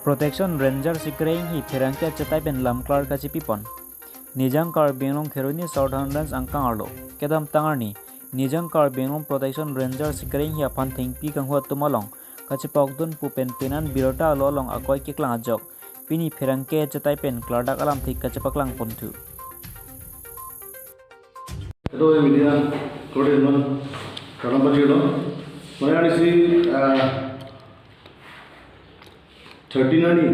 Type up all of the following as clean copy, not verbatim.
Protection Ranger Sikreng hi Pirangkia cetai ben lamklar kaci pipon. Nijang kar benglong kheruni South Highlands angkang arlo. Kedam tangarni Nijang kar benglong Protection Ranger Sikreng hi apan thingpi kang huat tumalong. Kaci pokdun pupen pinan birota lolong akoy kiklang ajok. Pini Pirangkia cetai pen klardak alam thik kaci paklang pontu. Ito media koordinat karena bagaimana mana isi 13 ani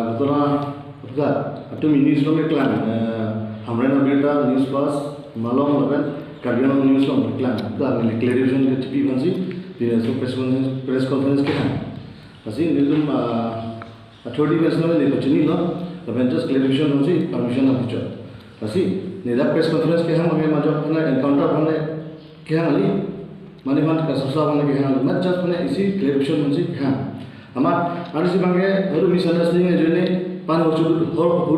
betul apa atau news lo meklan hamre na beta news pass malong laban kardian news lo meklan itu ada clarification ke tipi bansi di press conference ke kan masih nilum 30 minutes lo ni bacani lo laban just clarification bansi permission na bicara masih Nida press conference के हम हमें मजो अपना encounter होने के हम अली माने मान का सुसा होने के हम मत जस्ट होने इसी क्लैरिफिकेशन मुझे हाँ हमार आने से बांगे और मिसअंडरस्टैंडिंग है जो ने पान और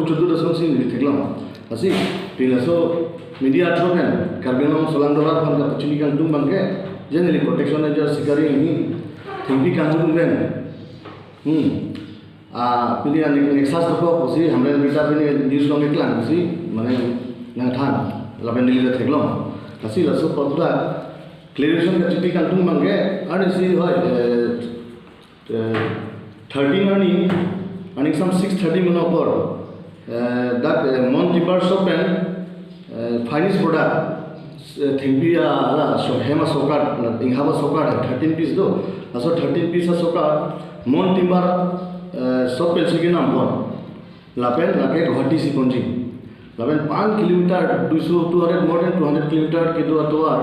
चुद्दू दसों से नहीं थकला असी पिलसो मीडिया ट्रोपन कार्बियनों सोलंदोला पान का पचनी का तुम बांगे जनरली प्रोटेक्शन है जो शिकारी नहीं थिंकी कांजुन बेन पिलिया नेक्सास तो उसी हमरे बेटा पे न्यूज़ लोग निकला उसी माने नंगथान लाबेन दिल्ली थे ग्लोम असी लसो पपुला क्लियरेशन का चिपी का तुम मंगे और इसी होय 13 आणि सम 6:30 मिनट पर दैट मॉन टिपर शॉपेन फाइनिश प्रोडक्ट थिंपिया आला सो हेमा सोकार इंहाबा सोकार 13 पीस दो असो 13 पीस सोकार मॉन टिपर शॉपेन सिगे नाम पर लापेन लाके गुवाहाटी सिकोंजी लाबेन 5 किलोमीटर 200 more than 200 किलोमीटर के दो अतवार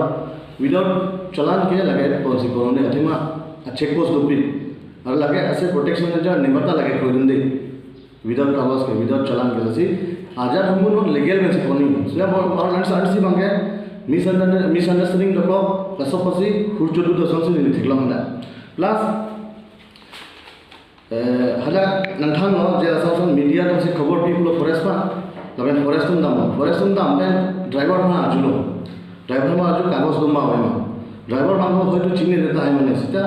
विदाउट चलान के लगे पहुंची कोने अथिमा चेक पोस्ट दोपी और लगे ऐसे प्रोटेक्शन ने जो निमरता लगे कोई दंदे विदाउट कागज के विदाउट चलान के लसी आजार हम लोग लीगल में से कोनी से और लंड सर्विस बांगे मिसअंडरस्टैंडिंग दको कसो पसी खुरचुदु दसन से नि थिकला मंदा प्लस हला नंथान नो जे असन मीडिया तो से खबर भी पुलो फॉरेस्ट पा लाबेन फॉरेस्ट तुम दाम बेन ड्राइवर मा आजुलो ड्राइवर मा आजु कागज दुमा होयमा ड्राइवर मा होयतो चिनि देता है माने सीता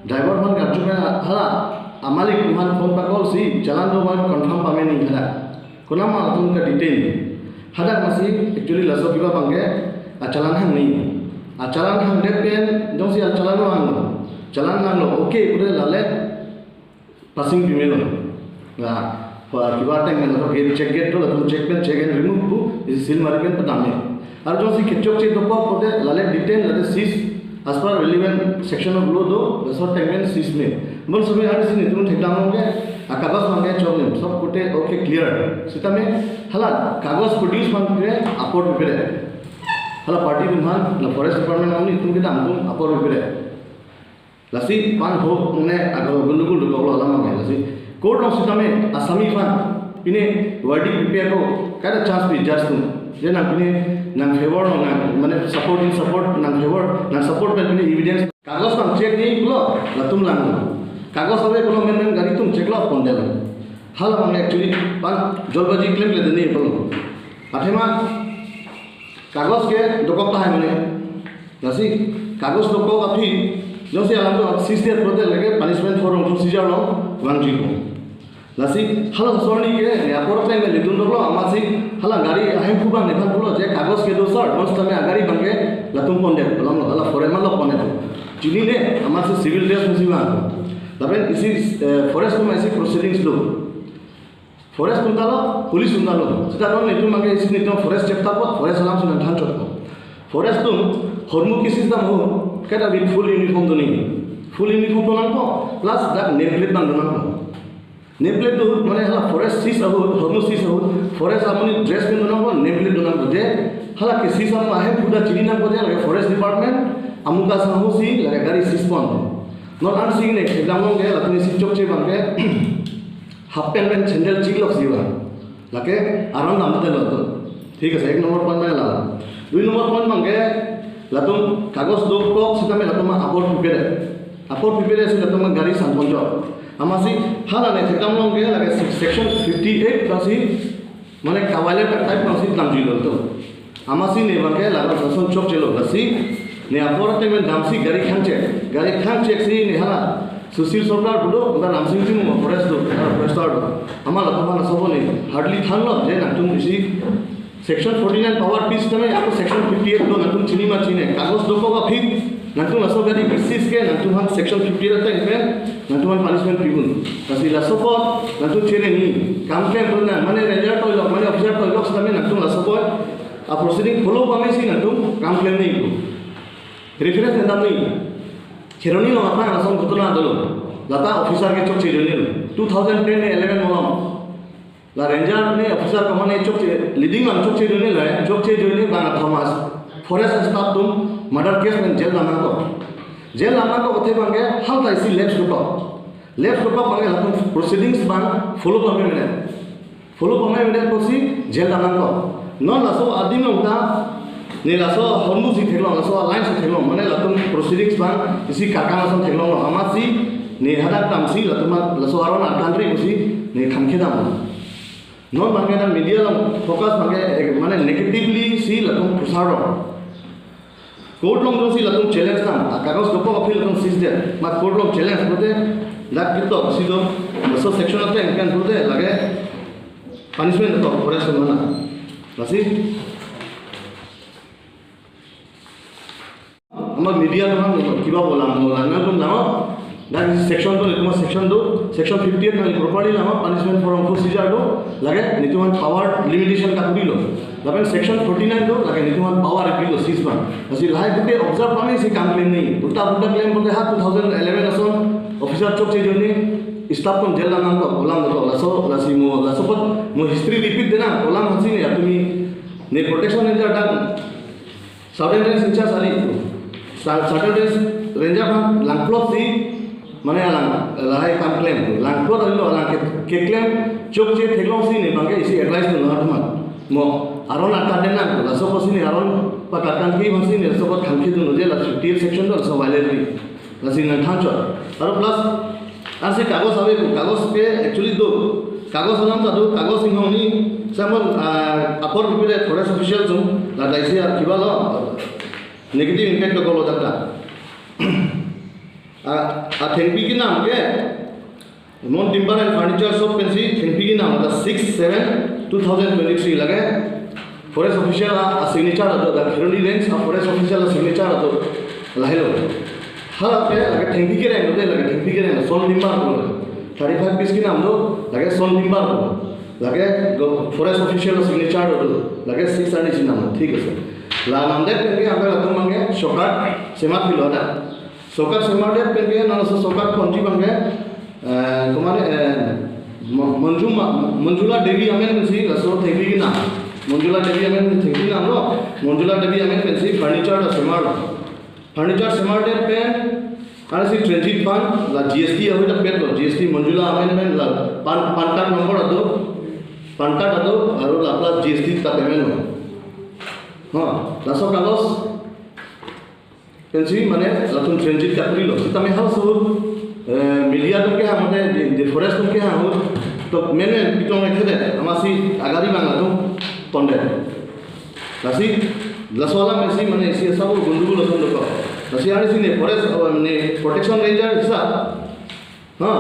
ड्राइवर मान गाजु में हला मालिक मान फोन पर कॉल सी चलान दो मान कंफर्म पामे नहीं हला कोना मा तुम का डिटेल हदा मसी एक्चुअली लसो किबा बांगे चलान हम नहीं चलान हम दे पेन जोसी चलान ना ओके पुरे लाले पासिंग फीमेल ला किबा टाइम में तो गेट चेक गेट तो तुम check pen check and remove टू इज सील मार्केट पर दामे और जो सी किचोक से तो पोते लाले डिटेल लाले seize as per relevant section of law दो सॉर्ट टाइम में सीज में बोल सब यार से तुम ठेका होंगे कागज मांगे चोले सब कोटे ओके क्लियर सीता में हला कागज प्रोड्यूस मांगे अपोर्ट पेरे हला पार्टी बिमान ला फॉरेस्ट डिपार्टमेंट हमनी तुम के दाम तुम अपोर्ट पेरे लसी पान हो ने अगर गुंडुगुल लोगला ला मांगे लसी कोर्ट ऑफ सीता में असमी फान पिने वर्डिक प्रिपेयर को kada chance भी जज तुम जे ना पिने ना फेवर ना माने सपोर्ट ना फेवर ना सपोर्ट पे पिने एविडेंस कागज हम चेक नहीं बोलो ला तुम लांग कागज हवे बोलो मेन गाड़ी तुम चेक लो फोन दे हाल हम एक्चुअली पान जलबाजी क्लेम ले देनी बोलो अथेमा कागज के दोकता है माने नसी कागज दोको अथी जो से हम तो 6 डेज प्रोते लगे punishment for procedure low 1 zero लसी हला सोनी के एयरपोर्ट पे में लिदुन दलो अमासी हला गाड़ी आहे खुबा नेफा बोलो जे कागज के दोसर मस्त में गाड़ी बंगे लतुम पोंडे बोलो हला फॉरेन लो पने चिनी ने अमासी सिविल ड्रेस में सिवा तबे इसी फॉरेस्ट में ऐसी प्रोसीडिंग्स लो फॉरेस्ट उंदालो पुलिस उंदालो सेटा नो नेतु मांगे इसी नेतु फॉरेस्ट चेकता पो फॉरेस्ट नाम से धान चोको फॉरेस्ट तुम हरमु की सिस्टम हो केटा विथ फुल यूनिफॉर्म तो नहीं फुल यूनिफॉर्म तो ना प्लस दैट नेम प्लेट बांधो ना नेम प्लेट तो माने हला फॉरेस्ट सीस हो हरमु सीस हो फॉरेस्ट अपनी ड्रेस में दोना को नेम प्लेट दोना को जे हला के सीस हम आहे पूरा चिनी ना को जे लगे फॉरेस्ट डिपार्टमेंट अमुका साहूसी लगे गाड़ी सीस पन नॉट आन सीन ने एग्जाम में गए अपनी सीट चोक चे बांगे हाफ पैंट में सैंडल चिक लॉक सीवा लगे आराम नाम दे लो ठीक है 1 नंबर पॉइंट में ला 2 नंबर पॉइंट मांगे लतुम कागज दो को सीता में लतुम अपोर्ट प्रिपेयर से लतुम गाड़ी संपंजो हमासी हाला ने थकम लोगे लगे सेक्शन 58 कासी माने कावाले टाइप कासी नामजी लो तो हमासी ने बांगे लगा दसन चोक चलो लसी ने अपोर्ट में दामसी गाड़ी खान चेक सी ने हाला सुशील सरकार बुडो उदा रामसिंह जी मो फॉरेस्ट दो फॉरेस्टर हमारा लतमान सबोनी हार्डली थान लो जे ना तुम इसी सेक्शन 49 पावर पीस तमे आपको सेक्शन 58 दो ना तुम चिनी मा चिने कागज दो का फिर ना तुम असो गदी किसिस के ना तुम हम सेक्शन 58 तक पे ना तुम पनिशमेंट पीबुन तसी लसोपत ना तुम चेरे नी काम के ना माने रेंजर तो लो माने ऑफिसर तो लो तमे ना तुम लसोपत आ प्रोसीडिंग फॉलो पामे सी ना तुम काम क्लेम नहीं को रेफरेंस ना नहीं खेरोनी लो अपना असम घटना दलो लता ऑफिसर के चोक चेजोनी 2010 ने 11 मोलम ला रेंजर ने ऑफिसर को माने चोक लीडिंग मान चोक चेजोनी ले चोक चेजोनी बांगा थॉमस फॉरेस्ट स्टाफ तुम मर्डर केस में जेल लाना को कथे बांगे हम ताइसी लेफ्ट को बांगे हम प्रोसीडिंग्स बांग फॉलो पामे मिले कोसी जेल लाना को न लासो आदि में उठा ने लासो हरमु सी थेलो लासो लाइन से थेलो माने लतम प्रोसीडिंग्स बांग इसी काका लासो थेलो हमासी ने हदा तामसी लतम लासो आरोन कंट्री उसी ने खमखे दाम नॉन बांगे दा मीडिया लो फोकस बांगे माने नेगेटिवली सी लतम प्रसारो कोर्ट लोग सी लतम चैलेंज था कागज को अपील लतम सीज दे मा कोर्ट लोग चैलेंज होते लाग कितो सी दो बसो सेक्शन होते इनकन होते लगे पनिशमेंट तो फॉरेस्ट माना बसी हम मीडिया तो हम किबा बोला ना तुम ना दा सेक्शन तो तुम सेक्शन 58 में प्रॉपर्टी ना पनिशमेंट फॉर प्रोसीजर दो लगे नितुमान पावर लिमिटेशन का कुडिलो लगे सेक्शन 49 दो लगे नितुमान पावर अपील सीज पर असि लाइव बुटे ऑब्जर्व पानी से काम क्लेम नहीं उल्टा क्लेम बोलते हा 2011 असोन ऑफिसर चोक चेजोनी स्टाफ तुम जेल लाना को बोलाम दो लासी मो लासोपत मो हिस्ट्री रिपीट देना बोलाम हसी ने तुमी ने प्रोटेक्शन रेंजर दा साउथर्न रेंज इंचार्ज आली साउथर्न रेंज रेंजर लांगप्लॉट सी माने लाहाय काम क्लेम लांगप्लॉट आलो के क्लेम चोक चे थेगलो सी ने बांगे इसी एडवाइस न हतमा मो आरोन आटा देना लासोपत सी ने आरोन पकाकान की हसी ने लासोपत खामखि दो जे लास 58 सेक्शन दो सो वायलेटरी लासी न थांचो और प्लस आसे कागज आवे कागज पे एक्चुअली दो कागज नाम था दो कागज सिंहनी सामन अपर पिपले फॉरेस्ट ऑफिशियल जो लाइसे किबा लो नेगेटिव इंपैक्ट को लो दक्ता आ थेंपी की नाम के मोन टिम्बर एंड फर्नीचर शॉप पेंसी थेंपी की नाम था 6/7/2023 लगे फॉरेस्ट ऑफिशियल आ सिग्नेचर दो द खेरोली रेंज आ फॉरेस्ट ऑफिशियल सिग्नेचर दो लाइलो हर पे लगे थेंपी के रेंज दो लगे थेंपी के रेंज सोन टिम्बर को 35 पीस की नाम दो लगे सोन टिम्बर को लगे फॉरेस्ट ऑफिशियल सिग्नेचर दो लगे 6 आणि ची नाम ठीक है सर ला नाम दे पे आपे लतम मांगे सोकार सेमा फिलो ना सोकार सेमा दे पे ना सोकार पंजी मांगे कमाने मंजुला देवी अमेन सी लसो थेंपी की नाम मंजुला देवी अमेन थेंपी नाम लो मंजुला देवी अमेन सी फर्नीचर सेमार दे पे आणि सी ट्रांजिट फंड ला जीएसटी अवे द पेट लो जीएसटी मंजुला अमेंडमेंट ला पान कार्ड नंबर अदो पान कार्ड अदो और आपला जीएसटी का पेमेंट हो हां लासो कागज पेंसी माने लातुन ट्रांजिट का करिलो तमे हाउ सब मीडिया तुम के हमने दे फॉरेस्ट तुम के हम तो मैंने पिटो में खेदे हमासी आगारी बांगा तुम तोंडे लासी लसवाला मेसी माने इसी सब गुंडुगु लसन लोक लासी आनी सी ने फॉरेस्ट ने प्रोटेक्शन रेंजर हिसाब हां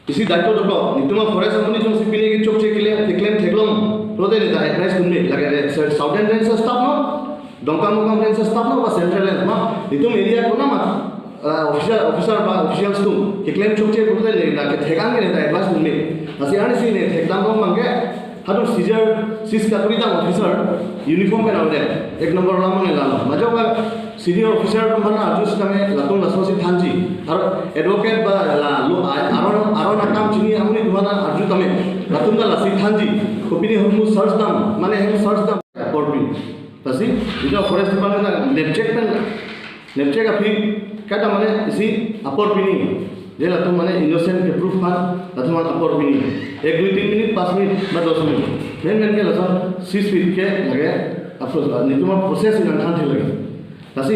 इसी दायित्व दो नितुमा फॉरेस्ट अपनी जो सिपिने की चोक चेक ले क्लेम थेगलम प्रोदे ने दा एडवाइस तुमने लगे साउथर्न रेंज स्टाफ नो डोंकामोकाम रेंज स्टाफ नो बा सेंट्रल रेंज मा नितुम एरिया को ना मा ऑफिसर बा ऑफिशियल्स तुम के क्लेम चोक चेक प्रोदे ने दा के थेगांगे ने दा एडवाइस तुमने लासी आनी सी ने थेगदाम को मांगे हादो सीजर सिस का करिता ऑफिसर यूनिफॉर्म में आवदे एक नंबर ला माने लालो मजो का सीनियर ऑफिसर को माना आजुस तमे लातुन लासोसी थांजी और एडवोकेट बा ला लो आरोन काम चिनी हमनी दुमाना आजु तमे लातुन दा लासी थांजी कपिनी हमु सर्च दाम माने हम सर्च दाम कोर्पी पसी इजो फॉरेस्ट डिपार्टमेंट नेपचेक अफी काटा माने इसी अपर पिनी जे लातुन माने इनोसेंट के प्रूफ मान लातुन मान अपर पिनी 1 2 3 मिनट 5 मिनट बा 10 मिनट मेन के लसन 6 फीट के लगे अफसोस नितुमा प्रोसेस इन थान थे लगे लासी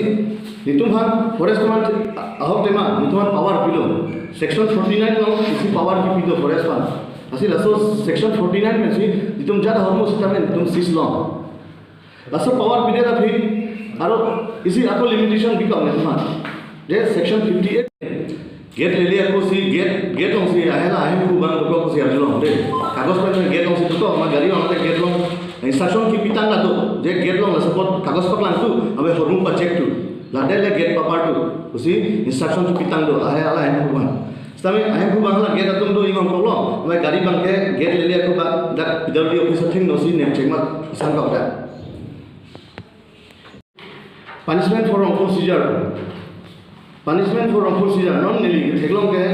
नितुमान फॉरेस्ट मान अहब तेमा नितुमान पावर पिलो सेक्शन 49 नो इसी पावर की पिलो फॉरेस्ट मान लासी लसो सेक्शन 49 में सी नितुम ज्यादा हरमो सिस्टम में नितुम सिस लो लसो पावर पिले दा फिर आरो इसी आको लिमिटेशन भी कम नितुमान जे section 58 Get lele aku si get long si ahela ku bang ko si ajulong de. Kagos pa get long si to ma gari on te get long instruction ki pitang na to je get long support kagos pa lang tu abe forum pa check tu. Lade le get pa tu. Usi instruction ki pitang do ahela ku bang. Stami ku bang la get atum do ingong ko lo. Abe gari bang ke get lele aku ba dak PWD officer thing no si nem check ma san ka ta. Punishment for wrongful seizure. Punishment for wrongful seizure non nili theklong ke